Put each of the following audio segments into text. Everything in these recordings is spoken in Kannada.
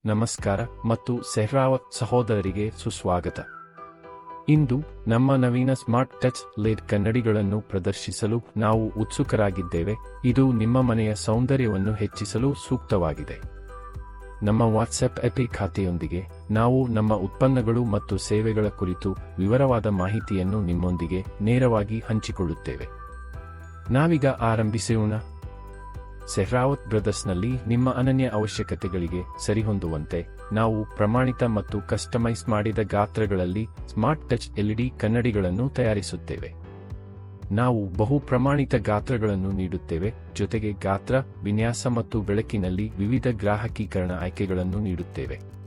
ನಮಸ್ಕಾರ ಮತ್ತು ಸೆಹ್ರಾವತ್ ಸಹೋದರರಿಗೆ ಸುಸ್ವಾಗತ. ಇಂದು ನಮ್ಮ ನವೀನ ಸ್ಮಾರ್ಟ್ ಟಚ್ ಲೆಡ್ ಕನ್ನಡಿಗಳನ್ನು ಪ್ರದರ್ಶಿಸಲು ನಾವು ಉತ್ಸುಕರಾಗಿದ್ದೇವೆ. ಇದು ನಿಮ್ಮ ಮನೆಯ ಸೌಂದರ್ಯವನ್ನು ಹೆಚ್ಚಿಸಲು ಸೂಕ್ತವಾಗಿದೆ. ನಮ್ಮ ವಾಟ್ಸ್ಆಪ್ ಆಪ್ ಖಾತೆಯೊಂದಿಗೆ ನಾವು ನಮ್ಮ ಉತ್ಪನ್ನಗಳು ಮತ್ತು ಸೇವೆಗಳ ಕುರಿತು ವಿವರವಾದ ಮಾಹಿತಿಯನ್ನು ನಿಮ್ಮೊಂದಿಗೆ ನೇರವಾಗಿ ಹಂಚಿಕೊಳ್ಳುತ್ತೇವೆ. ನಾವೀಗ ಆರಂಭಿಸೋಣ. ಸೆಹ್ರಾವತ್ ಬ್ರದರ್ಸ್ನಲ್ಲಿ ನಿಮ್ಮ ಅನನ್ಯ ಅವಶ್ಯಕತೆಗಳಿಗೆ ಸರಿಹೊಂದುವಂತೆ ನಾವು ಪ್ರಮಾಣಿತ ಮತ್ತು ಕಸ್ಟಮೈಸ್ ಮಾಡಿದ ಗಾತ್ರಗಳಲ್ಲಿ ಸ್ಮಾರ್ಟ್ ಟಚ್ ಎಲ್ಇಡಿ ಕನ್ನಡಿಗಳನ್ನು ತಯಾರಿಸುತ್ತೇವೆ. ನಾವು ಬಹು ಪ್ರಮಾಣಿತ ಗಾತ್ರಗಳನ್ನು ನೀಡುತ್ತೇವೆ, ಜೊತೆಗೆ ಗಾತ್ರ, ವಿನ್ಯಾಸ ಮತ್ತು ಬೆಳಕಿನಲ್ಲಿ ವಿವಿಧ ಗ್ರಾಹಕೀಕರಣ ಆಯ್ಕೆಗಳನ್ನು ನೀಡುತ್ತೇವೆ.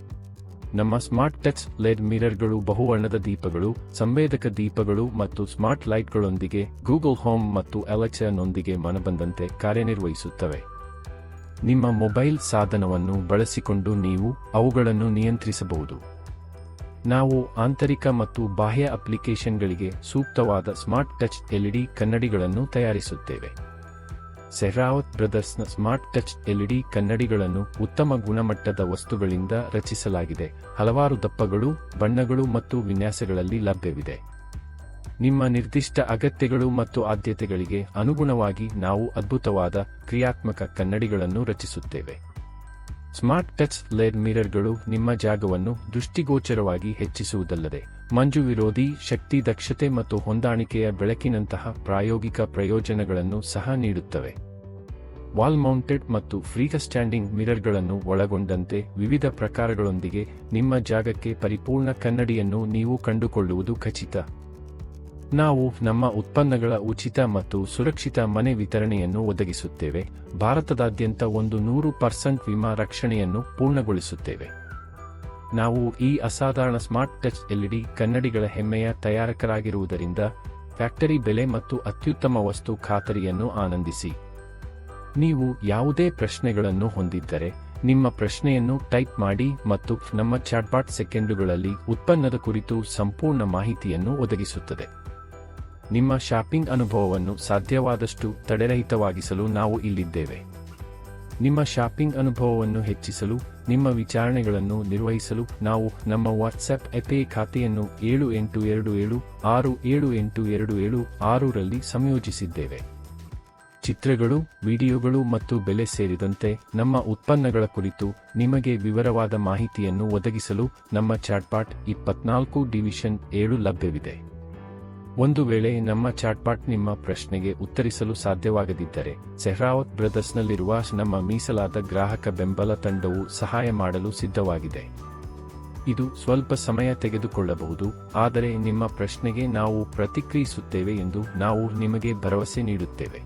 ನಮ್ಮ ಸ್ಮಾರ್ಟ್ ಟಚ್ ಲೆಡ್ ಮಿರರ್ಗಳು ಬಹುವರ್ಣದ ದೀಪಗಳು, ಸಂವೇದಕ ದೀಪಗಳು ಮತ್ತು ಸ್ಮಾರ್ಟ್ ಲೈಟ್ಗಳೊಂದಿಗೆ ಗೂಗಲ್ ಹೋಮ್ ಮತ್ತು ಅಲೆಕ್ಸಾನೊಂದಿಗೆ ಮನಬಂದಂತೆ ಕಾರ್ಯನಿರ್ವಹಿಸುತ್ತವೆ. ನಿಮ್ಮ ಮೊಬೈಲ್ ಸಾಧನವನ್ನು ಬಳಸಿಕೊಂಡು ನೀವು ಅವುಗಳನ್ನು ನಿಯಂತ್ರಿಸಬಹುದು. ನಾವು ಆಂತರಿಕ ಮತ್ತು ಬಾಹ್ಯ ಅಪ್ಲಿಕೇಶನ್ಗಳಿಗೆ ಸೂಕ್ತವಾದ ಸ್ಮಾರ್ಟ್ ಟಚ್ ಎಲ್ಇಡಿ ಕನ್ನಡಿಗಳನ್ನು ತಯಾರಿಸುತ್ತೇವೆ. ಸೆಹ್ರಾವತ್ ಬ್ರದರ್ಸ್ನ ಸ್ಮಾರ್ಟ್ ಟಚ್ ಎಲ್ಇಡಿ ಕನ್ನಡಿಗಳನ್ನು ಉತ್ತಮ ಗುಣಮಟ್ಟದ ವಸ್ತುಗಳಿಂದ ರಚಿಸಲಾಗಿದೆ. ಹಲವಾರು ದಪ್ಪಗಳು, ಬಣ್ಣಗಳು ಮತ್ತು ವಿನ್ಯಾಸಗಳಲ್ಲಿ ಲಭ್ಯವಿದೆ. ನಿಮ್ಮ ನಿರ್ದಿಷ್ಟ ಅಗತ್ಯಗಳು ಮತ್ತು ಆದ್ಯತೆಗಳಿಗೆ ಅನುಗುಣವಾಗಿ ನಾವು ಅದ್ಭುತವಾದ ಕ್ರಿಯಾತ್ಮಕ ಕನ್ನಡಿಗಳನ್ನು ರಚಿಸುತ್ತೇವೆ. ಸ್ಮಾರ್ಟ್ ಟಚ್ ಲೆಡ್ ಮಿರರ್ಗಳು ನಿಮ್ಮ ಜಾಗವನ್ನು ದೃಷ್ಟಿಗೋಚರವಾಗಿ ಹೆಚ್ಚಿಸುವುದಲ್ಲದೆ ಮಂಜು ವಿರೋಧಿ, ಶಕ್ತಿ ದಕ್ಷತೆ ಮತ್ತು ಹೊಂದಾಣಿಕೆಯ ಬೆಳಕಿನಂತಹ ಪ್ರಾಯೋಗಿಕ ಪ್ರಯೋಜನಗಳನ್ನು ಸಹ ನೀಡುತ್ತವೆ. ವಾಲ್ ಮೌಂಟೆಡ್ ಮತ್ತು ಫ್ರೀಸ್ಟ್ಯಾಂಡಿಂಗ್ ಮಿರರ್ಗಳನ್ನು ಒಳಗೊಂಡಂತೆ ವಿವಿಧ ಪ್ರಕಾರಗಳೊಂದಿಗೆ ನಿಮ್ಮ ಜಾಗಕ್ಕೆ ಪರಿಪೂರ್ಣ ಕನ್ನಡಿಯನ್ನು ನೀವು ಕಂಡುಕೊಳ್ಳುವುದು ಖಚಿತ. ನಾವು ನಮ್ಮ ಉತ್ಪನ್ನಗಳ ಉಚಿತ ಮತ್ತು ಸುರಕ್ಷಿತ ಮನೆ ವಿತರಣೆಯನ್ನು ಒದಗಿಸುತ್ತೇವೆ. ಭಾರತದಾದ್ಯಂತ 100% ವಿಮಾ ರಕ್ಷಣೆಯನ್ನು ಪೂರ್ಣಗೊಳಿಸುತ್ತೇವೆ. ನಾವು ಈ ಅಸಾಧಾರಣ ಸ್ಮಾರ್ಟ್ ಟಚ್ ಎಲ್ಇಡಿ ಕನ್ನಡಿಗಳ ಹೆಮ್ಮೆಯ ತಯಾರಕರಾಗಿರುವುದರಿಂದ ಫ್ಯಾಕ್ಟರಿ ಬೆಲೆ ಮತ್ತು ಅತ್ಯುತ್ತಮ ವಸ್ತು ಖಾತರಿಯನ್ನು ಆನಂದಿಸಿ. ನೀವು ಯಾವುದೇ ಪ್ರಶ್ನೆಗಳನ್ನು ಹೊಂದಿದ್ದರೆ ನಿಮ್ಮ ಪ್ರಶ್ನೆಯನ್ನು ಟೈಪ್ ಮಾಡಿ ಮತ್ತು ನಮ್ಮ ಚಾಟ್ಬಾಟ್ ಸೆಕೆಂಡುಗಳಲ್ಲಿ ಉತ್ಪನ್ನದ ಕುರಿತು ಸಂಪೂರ್ಣ ಮಾಹಿತಿಯನ್ನು ಒದಗಿಸುತ್ತದೆ. ನಿಮ್ಮ ಶಾಪಿಂಗ್ ಅನುಭವವನ್ನು ಸಾಧ್ಯವಾದಷ್ಟು ತಡೆರಹಿತವಾಗಿಸಲು ನಾವು ಇಲ್ಲಿದ್ದೇವೆ. ನಿಮ್ಮ ಶಾಪಿಂಗ್ ಅನುಭವವನ್ನು ಹೆಚ್ಚಿಸಲು, ನಿಮ್ಮ ವಿಚಾರಣೆಗಳನ್ನು ನಿರ್ವಹಿಸಲು ನಾವು ನಮ್ಮ ವಾಟ್ಸ್ಆಪ್ ಆಪ್ ಖಾತೆಯನ್ನು 7827767827 ರಲ್ಲಿ ಸಂಯೋಜಿಸಿದ್ದೇವೆ. ಚಿತ್ರಗಳು, ವಿಡಿಯೋಗಳು ಮತ್ತು ಬೆಲೆ ಸೇರಿದಂತೆ ನಮ್ಮ ಉತ್ಪನ್ನಗಳ ಕುರಿತು ನಿಮಗೆ ವಿವರವಾದ ಮಾಹಿತಿಯನ್ನು ಒದಗಿಸಲು ನಮ್ಮ ಚಾಟ್ಬಾಟ್ 24/7 ಲಭ್ಯವಿದೆ. ಒಂದು ವೇಳೆ ನಮ್ಮ ಚಾಟ್ಬಾಟ್ ನಿಮ್ಮ ಪ್ರಶ್ನೆಗೆ ಉತ್ತರಿಸಲು ಸಾಧ್ಯವಾಗದಿದ್ದರೆ, ಸೆಹ್ರಾವತ್ ಬ್ರದರ್ಸ್ನಲ್ಲಿರುವ ನಮ್ಮ ಮೀಸಲಾದ ಗ್ರಾಹಕ ಬೆಂಬಲ ತಂಡವು ಸಹಾಯ ಮಾಡಲು ಸಿದ್ಧವಾಗಿದೆ. ಇದು ಸ್ವಲ್ಪ ಸಮಯ ತೆಗೆದುಕೊಳ್ಳಬಹುದು, ಆದರೆ ನಿಮ್ಮ ಪ್ರಶ್ನೆಗೆ ನಾವು ಪ್ರತಿಕ್ರಿಯಿಸುತ್ತೇವೆ ಎಂದು ನಾವು ನಿಮಗೆ ಭರವಸೆ ನೀಡುತ್ತೇವೆ.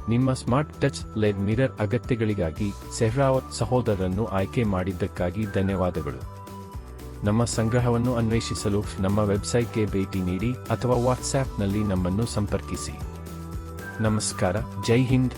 ನಿಮ್ಮ ಸ್ಮಾರ್ಟ್ ಟಚ್ ಲೆಡ್ ಮಿರರ್ ಅಗತ್ಯಗಳಿಗಾಗಿ ಸೆಹ್ರಾವತ್ ಸಹೋದರರನ್ನು ಆಯ್ಕೆ ಮಾಡಿದ್ದಕ್ಕಾಗಿ ಧನ್ಯವಾದಗಳು. ನಮ್ಮ ಸಂಗ್ರಹವನ್ನು ಅನ್ವೇಷಿಸಲು ನಮ್ಮ ವೆಬ್ಸೈಟ್ಗೆ ಭೇಟಿ ನೀಡಿ ಅಥವಾ ವಾಟ್ಸ್ಆಪ್ನಲ್ಲಿ ನಮ್ಮನ್ನು ಸಂಪರ್ಕಿಸಿ. ನಮಸ್ಕಾರ. ಜೈ ಹಿಂದ್.